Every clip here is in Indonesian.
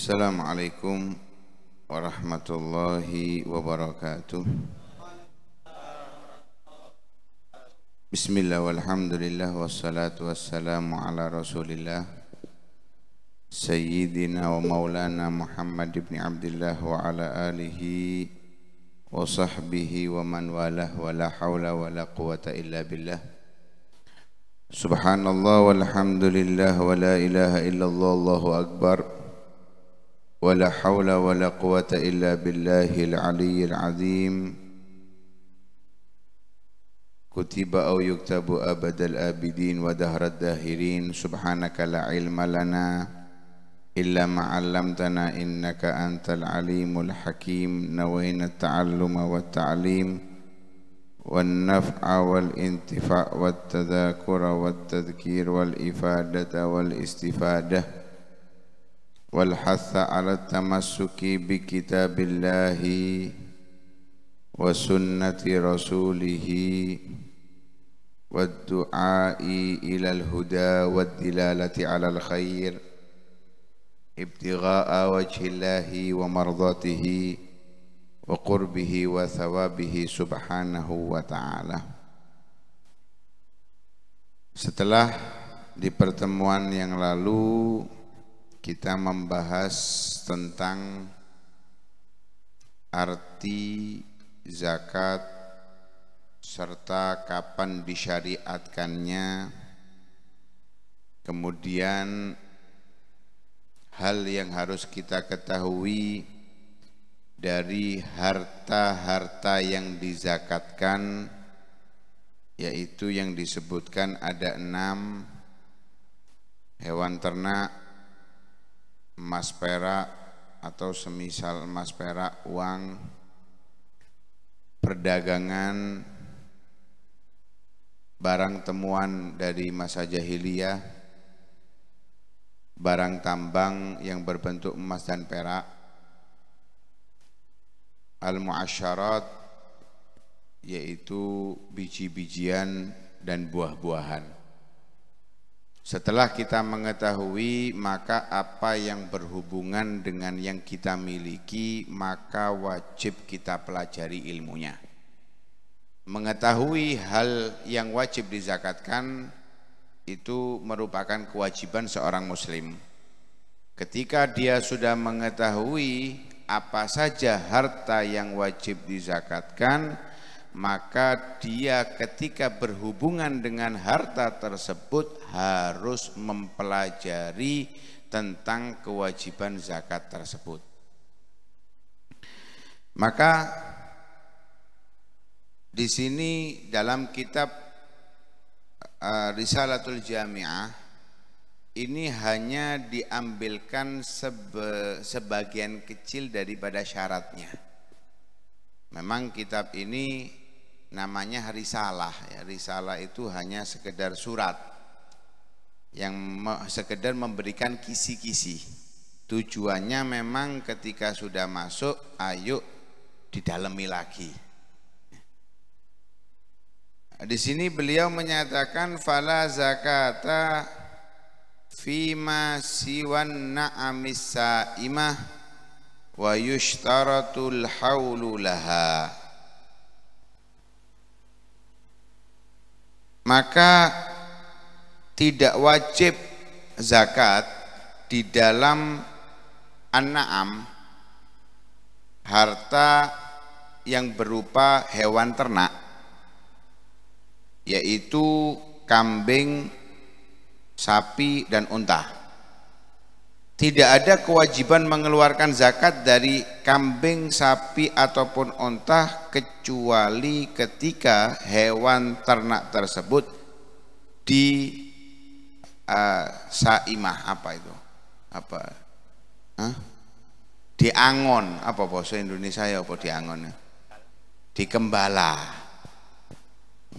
Assalamualaikum warahmatullahi wabarakatuh. Bismillah walhamdulillah wassalatu wassalamu ala rasulillah Sayyidina wa maulana Muhammad ibn Abdullah wa ala alihi wa sahbihi wa man walah wa la hawla wa la quwata illa billah. Subhanallah walhamdulillah wa la ilaha illallah Allahu akbar wa la hawla wa la quwata illa billahil aliyyil azim. Kutiba aw yuktabu abadal abidin wa dahrad dahirin. Subhanaka la ilma lana illa ma 'allamtana innaka antal alimul hakim. Nawayna at-ta'alluma wat ta'lim wan naf'a wal intifa' wat tadhakura wat tadhkir wal ifadata wal istifadah wal hatha 'ala tamassuki bi kitabillahi wa sunnati rasulih wad du'ai ilal huda wad dilalati 'alal khair ibtigha'a wajhillahi wa mardatihi wa qurbihi wa thawabihi subhanahu wa ta'ala. Setelah di pertemuan yang lalu kita membahas tentang arti zakat serta kapan disyariatkannya, kemudian hal yang harus kita ketahui dari harta-harta yang dizakatkan, yaitu yang disebutkan ada 6: hewan ternak, emas perak atau semisal emas perak, uang, perdagangan, barang temuan dari masa jahiliyah, barang tambang yang berbentuk emas dan perak, al-mu'asyarat yaitu biji-bijian dan buah-buahan. Setelah kita mengetahui, maka apa yang berhubungan dengan yang kita miliki, maka wajib kita pelajari ilmunya. Mengetahui hal yang wajib dizakatkan itu merupakan kewajiban seorang muslim. Ketika dia sudah mengetahui apa saja harta yang wajib dizakatkan, maka dia ketika berhubungan dengan harta tersebut harus mempelajari tentang kewajiban zakat tersebut. Maka di sini dalam kitab Risalatul Jami'ah ini hanya diambilkan sebagian kecil daripada syaratnya. Memang kitab ini namanya risalah ya. Risalah itu hanya sekedar surat yang sekedar memberikan kisi-kisi. Tujuannya memang ketika sudah masuk, ayo didalami lagi. Di sini beliau menyatakan fala zakata fima siwan na'amis sa'imah wa yushtaratul haulu laha. Maka tidak wajib zakat di dalam an-na'am, harta yang berupa hewan ternak, yaitu kambing, sapi dan unta. Tidak ada kewajiban mengeluarkan zakat dari kambing, sapi ataupun unta kecuali ketika hewan ternak tersebut di saimah, apa itu? Apa? Diangon, apa bahasa Indonesia ya, apa diangon? Dikembala.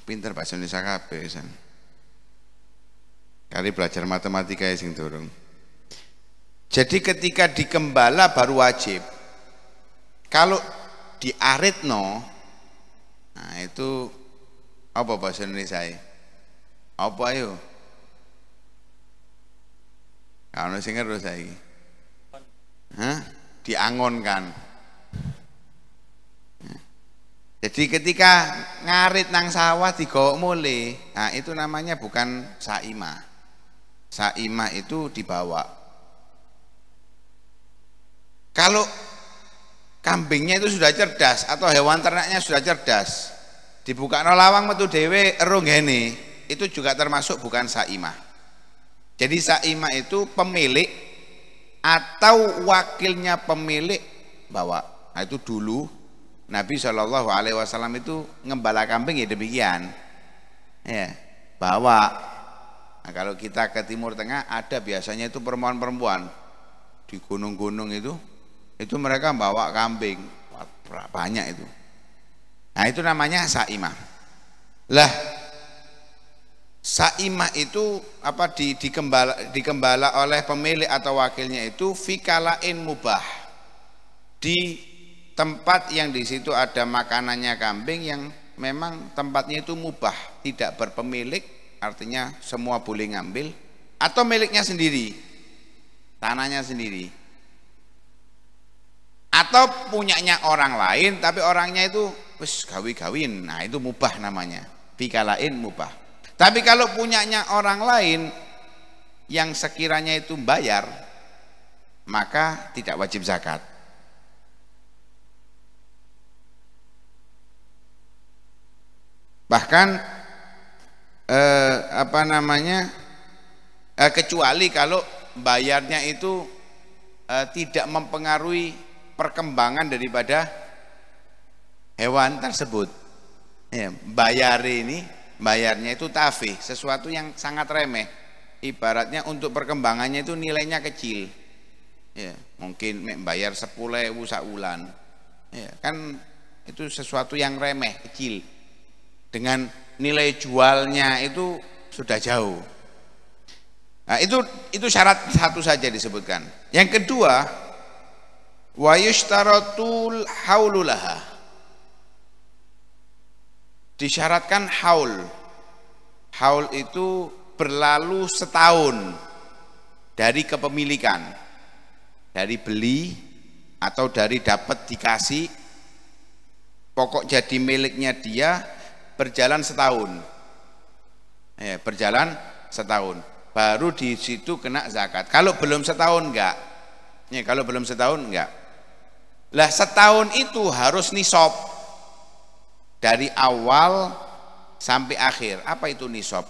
Pinter bahasa Indonesia kabeh pisan. Kali belajar matematika ya sing durung. Jadi ketika dikembala baru wajib. Kalau diaritno, nah itu apa bahasa Indonesia? Apa ayo? Kalau sing ngerti saiki. diangonkan. Jadi ketika ngarit nang sawah digawa mule, nah itu namanya bukan saimah. Saimah itu dibawa. Kalau kambingnya itu sudah cerdas atau hewan ternaknya sudah cerdas, dibuka no lawang metu dewe ero ngene, itu juga termasuk bukan saimah. Jadi saimah itu pemilik atau wakilnya pemilik bawa. Nah itu dulu Nabi Shallallahu Alaihi Wasallam itu ngembala kambing ya demikian, ya bawa. Nah, kalau kita ke Timur Tengah ada biasanya itu perempuan-perempuan di gunung-gunung itu mereka bawa kambing banyak itu. Nah itu namanya saimah. Lah saimah itu apa dikembala oleh pemilik atau wakilnya itu fikalain mubah, di tempat yang di situ ada makanannya kambing yang memang tempatnya itu mubah, tidak berpemilik, artinya semua boleh ngambil, atau miliknya sendiri, tanahnya sendiri, atau punyanya orang lain tapi orangnya itu wis gawi-gawin. Nah itu mubah namanya, fikalain mubah. Tapi kalau punyanya orang lain yang sekiranya itu bayar, maka tidak wajib zakat. Bahkan kecuali kalau bayarnya itu tidak mempengaruhi perkembangan daripada hewan tersebut. Ya, bayarnya itu tafih, sesuatu yang sangat remeh. Ibaratnya untuk perkembangannya itu nilainya kecil. Ya, mungkin bayar 10.000 saulan. Ya, kan itu sesuatu yang remeh, kecil. Dengan nilai jualnya itu sudah jauh. Nah, itu syarat satu saja disebutkan. Yang kedua, wa yushtaratul haululaha. Disyaratkan haul. Haul itu berlalu setahun dari kepemilikan, dari beli atau dari dapat dikasih, pokok jadi miliknya dia, berjalan setahun. Ya, berjalan setahun. Baru di situ kena zakat. Kalau belum setahun enggak. Ya, kalau belum setahun enggak. Lah setahun itu harus nisab. Dari awal sampai akhir. Apa itu nisab?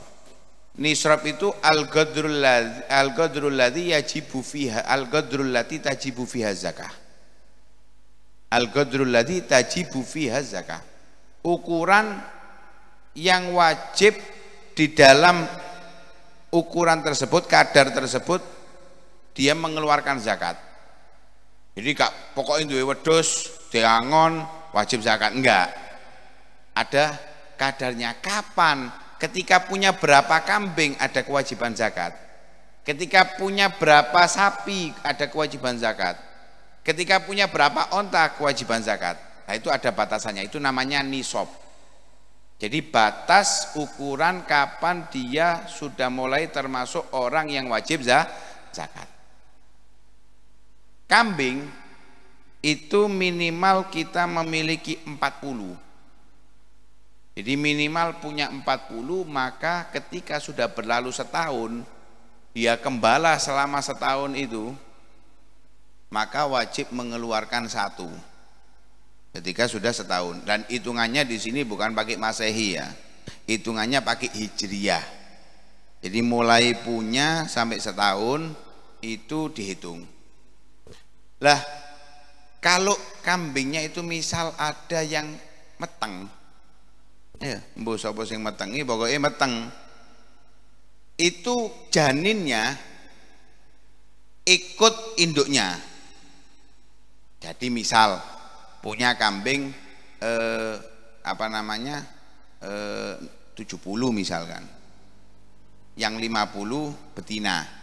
Nisab itu al-qadrul ladzi yajibu fiha al-qadrul lati tajibu fiha zakah. Al-qadrul ladzi tajibu fiha zakah. Ukuran yang wajib di dalam ukuran tersebut, kadar tersebut dia mengeluarkan zakat. Jadi gak pokoknya duwe wedhus diangon wajib zakat, enggak. Ada kadarnya. Kapan? Ketika punya berapa kambing ada kewajiban zakat. Ketika punya berapa sapi ada kewajiban zakat. Ketika punya berapa onta kewajiban zakat. Nah itu ada batasannya, itu namanya nisab. Jadi batas ukuran kapan dia sudah mulai termasuk orang yang wajib zakat. Kambing itu minimal kita memiliki 40. Jadi minimal punya 40, maka ketika sudah berlalu setahun, dia gembala selama setahun itu, maka wajib mengeluarkan satu. Ketika sudah setahun, dan hitungannya di sini bukan pakai Masehi ya, hitungannya pakai Hijriyah. Jadi mulai punya sampai setahun itu dihitung. Lah kalau kambingnya itu misal ada yang meteng, ya mbok sapa sing metengi pokoknya meteng, itu janinnya ikut induknya. Jadi misal punya kambing 70 misalkan, yang 50 betina.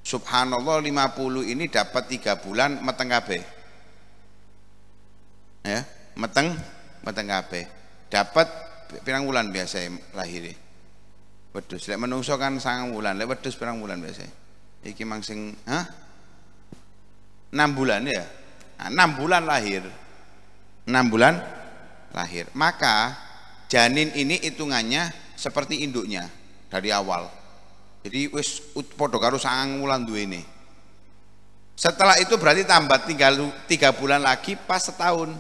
Subhanallah 50 ini dapat 3 bulan meteng kabeh. Ya, meteng kabeh. Dapat pirang bulan biasa lahir. Wedhus lek menungso kan 9 bulan, lek wedhus pirang bulan biasa. Iki mang sing 6 bulan ya. Nah, 6 bulan lahir. 6 bulan lahir. Maka janin ini hitungannya seperti induknya dari awal. Jadi wis padha karo 9 wulan duwene. Setelah itu berarti tambah 3 bulan lagi pas setahun.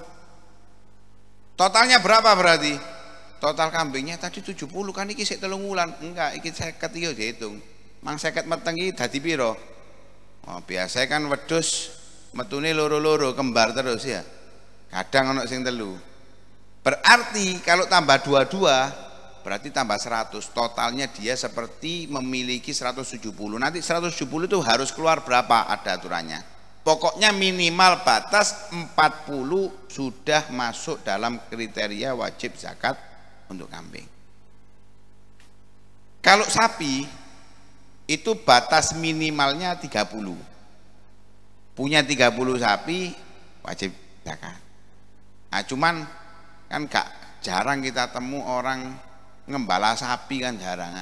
Totalnya berapa berarti? Total kambingnya tadi 70 kan, iki sik 3 wulan. Enggak, iki 50 iki dihitung. Mang 50 meteng iki dadi piro? Oh, biasa kan wedhus metune loro-loro kembar terus ya. Kadang ono sing 3. Berarti kalau tambah 22 berarti tambah 100. Totalnya dia seperti memiliki 170. Nanti 170 itu harus keluar berapa? Ada aturannya. Pokoknya minimal batas 40 sudah masuk dalam kriteria wajib zakat untuk kambing. Kalau sapi itu batas minimalnya 30. Punya 30 sapi wajib zakat. Nah, cuman kan jarang kita temu orang ngembala sapi, kan jarang.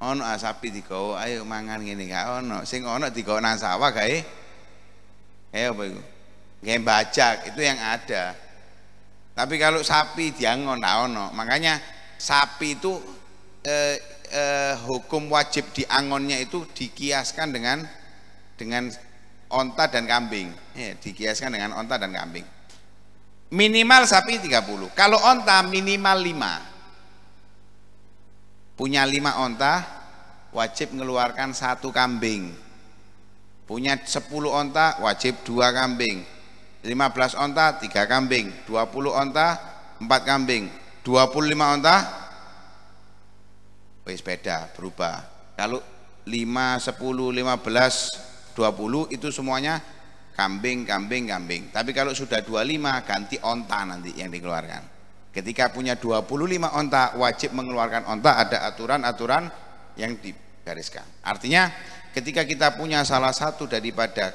Ono sapi digawa ayo mangan ngene gak ono. Sing ono digawa nang sawah gawe apa itu? Gawe bajak, itu yang ada. Tapi kalau sapi diangon ono. Makanya sapi itu hukum wajib diangonnya itu dikiaskan dengan onta dan kambing. Ya, dikiaskan dengan onta dan kambing. Minimal sapi 30. Kalau onta minimal 5. Punya 5 onta wajib mengeluarkan 1 kambing. Punya 10 onta wajib 2 kambing. 15 onta 3 kambing. 20 onta 4 kambing. 25 onta wis beda, berubah. Kalau 5, 10, 15, 20 itu semuanya kambing. Tapi kalau sudah 25 ganti onta nanti yang dikeluarkan. Ketika punya 25 onta wajib mengeluarkan onta, ada aturan-aturan yang digariskan. Artinya ketika kita punya salah satu daripada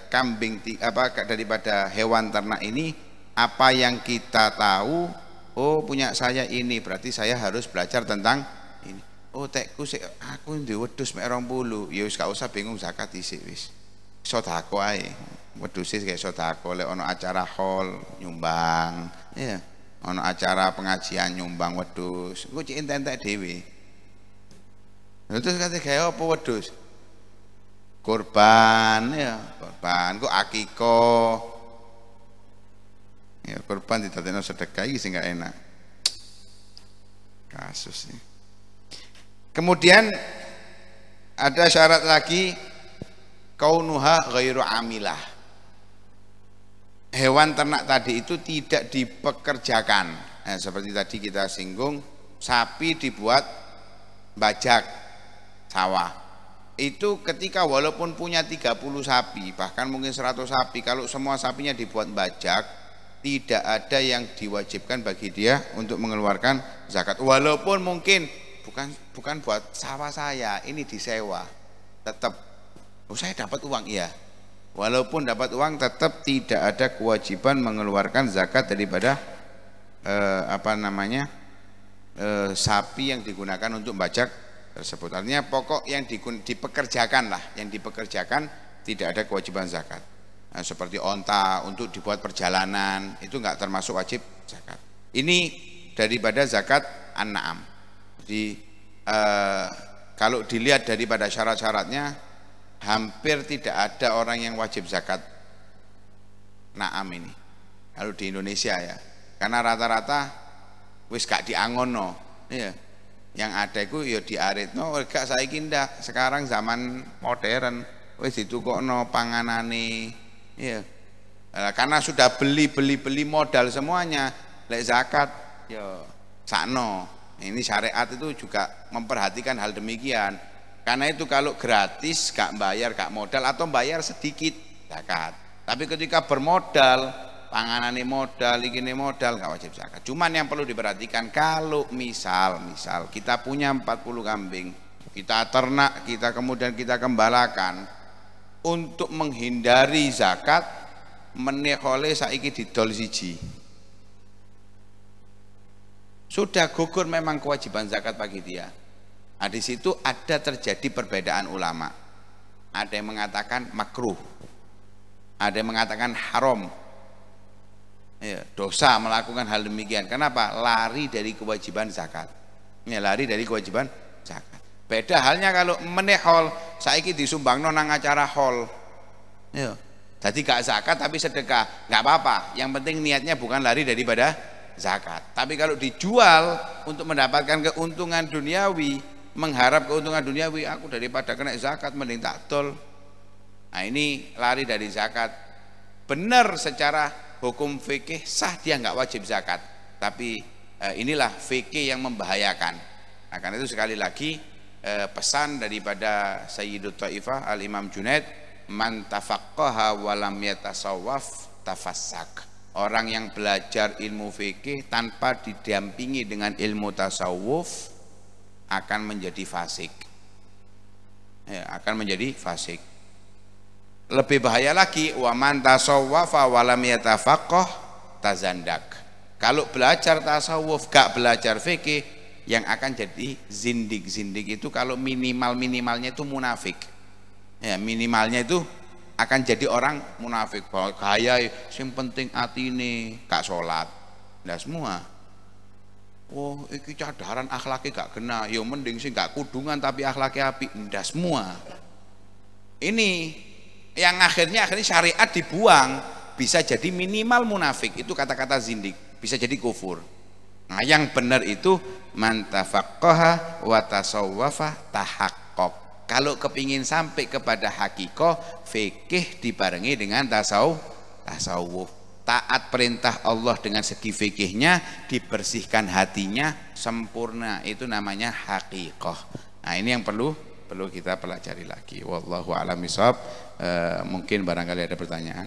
daripada hewan ternak ini, apa yang kita tahu, oh punya saya ini, berarti saya harus belajar tentang ini. Oh tekku sik aku ndek wedhus mek 20. Ya wis gak usah bingung zakat dhisik wis. Sedekah ae. Wedhus kayak sedekah, lek ana acara hol nyumbang, ya. Ana acara pengajian nyumbang wedhus. Engko cek entek dhewe. Terus kate gawe apa wedhus? Kurban ya, kurban kok akikah. Ya kurban ditadekno sedekah iki sing gak enak. Kasus ini. Kemudian ada syarat lagi, kaunuha ghairu amilah. Hewan ternak tadi itu tidak dipekerjakan. Nah, seperti tadi kita singgung, sapi dibuat bajak sawah. Itu ketika walaupun punya 30 sapi, bahkan mungkin 100 sapi, kalau semua sapinya dibuat bajak, tidak ada yang diwajibkan bagi dia untuk mengeluarkan zakat. Walaupun mungkin bukan buat sawah saya, ini disewa, tetap saya dapat uang, iya. Walaupun dapat uang tetap tidak ada kewajiban mengeluarkan zakat daripada sapi yang digunakan untuk bajak tersebut. Artinya pokok yang dipekerjakan lah, yang dipekerjakan tidak ada kewajiban zakat. Nah, seperti onta untuk dibuat perjalanan itu enggak termasuk wajib zakat. Ini daripada zakat an-na'am. Jadi kalau dilihat daripada syarat-syaratnya, hampir tidak ada orang yang wajib zakat na'am ini kalau di Indonesia ya, karena rata-rata wis gak diangono ya. Yang ada itu ya diaritno, gak saiki ndak. Sekarang zaman modern wis ditukokno panganane ya. Karena sudah beli modal semuanya, lek zakat ya sakno. Ini syariat itu juga memperhatikan hal demikian. Karena itu kalau gratis gak bayar, gak modal, atau bayar sedikit zakat. Tapi ketika bermodal, panganane modal, ikine modal, gak wajib zakat. Cuman yang perlu diperhatikan, kalau misal kita punya 40 kambing, kita ternak, kemudian kita gembalakan, untuk menghindari zakat, menekole saiki didol siji. Sudah gugur memang kewajiban zakat bagi dia. Nah, di situ ada terjadi perbedaan ulama. Ada yang mengatakan makruh. ada yang mengatakan haram, ya, dosa melakukan hal demikian. Kenapa? Lari dari kewajiban zakat. Ya, lari dari kewajiban zakat. Beda halnya kalau menehol, saiki disumbangno nang acara hol. Ya. Jadi gak zakat tapi sedekah, nggak apa-apa. Yang penting niatnya bukan lari daripada zakat. Tapi kalau dijual untuk mendapatkan keuntungan duniawi, mengharap keuntungan duniawi, aku daripada kena zakat mending tak tol. Nah ini lari dari zakat. Benar secara hukum fikih sah, dia nggak wajib zakat. Tapi inilah fikih yang membahayakan. Nah, karena itu sekali lagi pesan daripada Sayyidut Taifah Al-Imam Junaid, man tafaqqaha walam yatasawwaf tafassak. Orang yang belajar ilmu fikih tanpa didampingi dengan ilmu tasawuf akan menjadi fasik. Ya, akan menjadi fasik. Lebih bahaya lagi, wa man tasawwafa walam yatafaqqah tazandak. Kalau belajar tasawuf gak belajar fikih, yang akan jadi zindik. Zindik itu kalau minimalnya itu munafik. Ya, minimalnya itu akan jadi orang munafik. Gaya yang penting atine gak sholat. Nah semua. Oh, iki cadaran akhlaknya gak kena. Yo mending sih gak kudungan tapi akhlaknya api. Ndak semua. Ini yang akhirnya syariat dibuang, bisa jadi minimal munafik. Itu kata-kata zindik, bisa jadi kufur. Nah, yang benar itu man tafaqqaha wa tasawwafa tahaqqaq. Kalau kepingin sampai kepada hakikoh, fikih dibarengi dengan tasawuf. Taat perintah Allah dengan segi fikihnya, dibersihkan hatinya sempurna, itu namanya hakikoh. Nah ini yang perlu kita pelajari lagi. Wallahu a'lam bishawab. Mungkin barangkali ada pertanyaan.